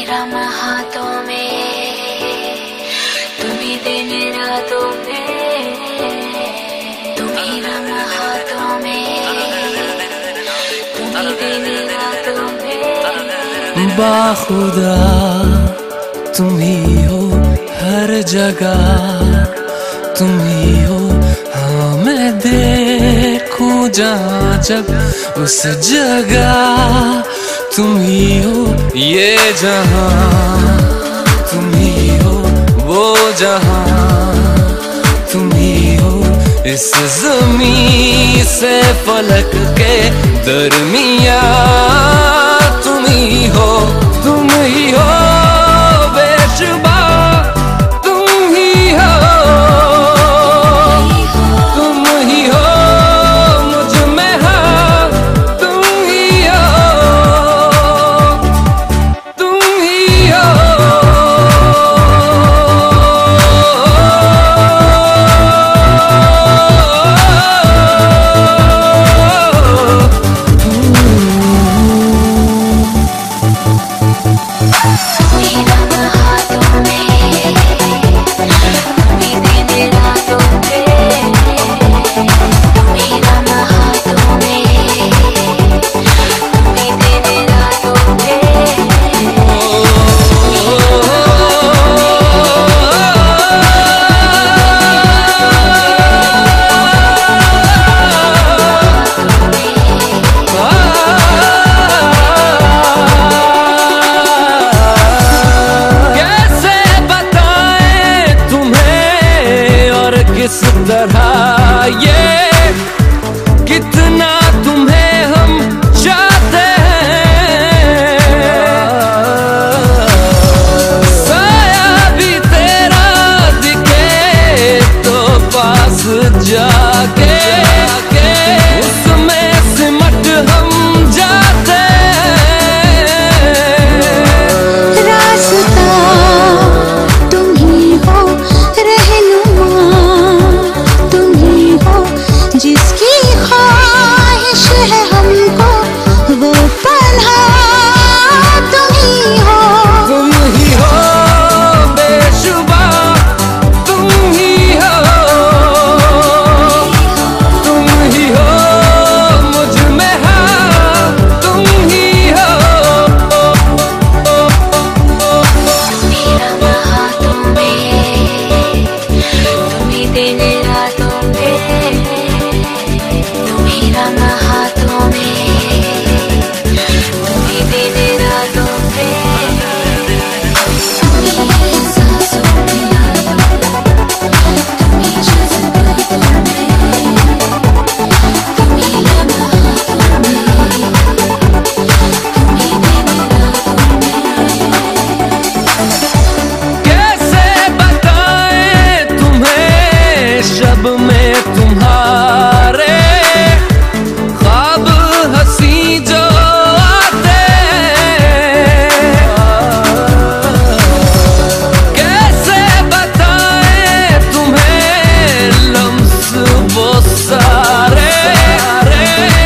राम हाथों में, तुम्ही दिन रातों में, तुम्ही राम हाथों में, तुम्ही दिन रातों में। बाखुदा तुम ही हो हर जगह, तुम ही हो। हाँ मैं देखूं जहाँ जब उस जगह तुम ही हो। ये जहाँ तुम ही हो, वो जहाँ तुम ही हो। इस ज़मीं से फलक के दरमियाँ तुम ही हो, तुम ही हो बेशुबा, तुम ही हो, तुम ही हो मुझ में हाँ, तुम ही हो, तुम ही हो। किस तरह ये कितना तुम्हें हम चाहते हैं, साया भी तेरा दिखे तो पास जाके उसमें सिमट हम जाते हैं। रास्ता तुम ही हो, रहनुमा जिसकी ख्वाहिश है हमको, वो पन्हा तुम ही हो, तुम ही हो बेशुबा, तुम ही हो, तुम ही हो मुझ में हाँ, तुम ही हो। तुम्ही राम हाथों में, तुम्ही दिन रातों में, तुम्ही राम हाथों में, तुम्ही दिन रातों में, तुम्ही सांसों में, तुम्ही जज्बातों में, तुम्ही राम हाथों में, तुम्ही दिन रातों में। कैसे बताएं तुम्हें शब में तुम्हारे ख्वाब हंसी जो आते, कैसे बताएं तुम्हें लम्स वो सारे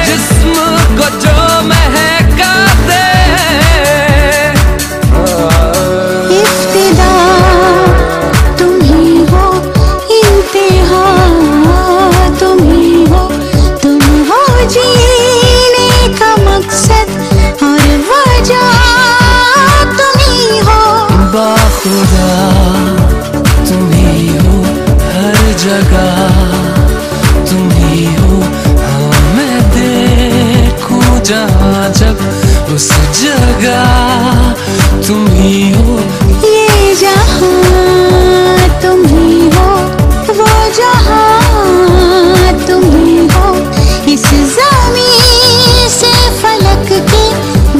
जिस्म को जो महकाते हैं। इब्तिदा तुम ही हो, इंतहा तुम ही हो, तुम हो जीने का मकसद और वजह तुम ही हो। बाखुदा तुम ही हो हर जगह, तुम ही हो। हाँ मैं देखूं जहाँ जब उस जगह तुम ही हो। ये जहाँ तुम ही हो, वो जहाँ तुम ही हो। इस ज़मीं से फलक के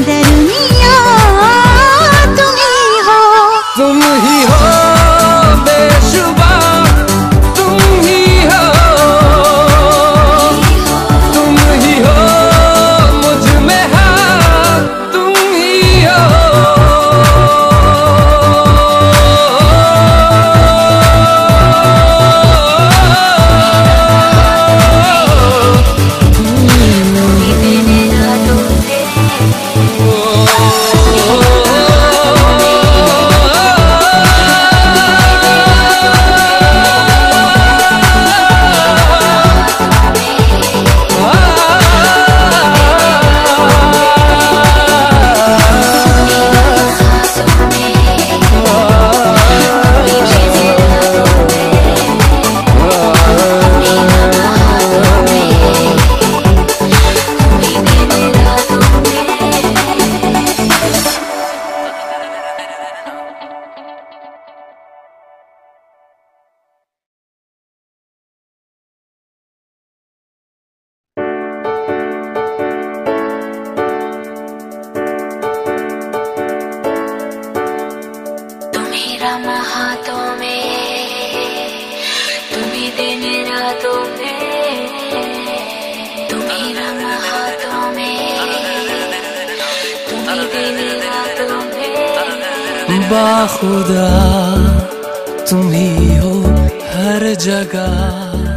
दरमियाँ तुम ही हो, तुम ही हो बेशुबा, तुम ही हो, तुम ही हो मुझ में हाँ, तुम ही हो। बाखुदा तुम ही हो हर जगह।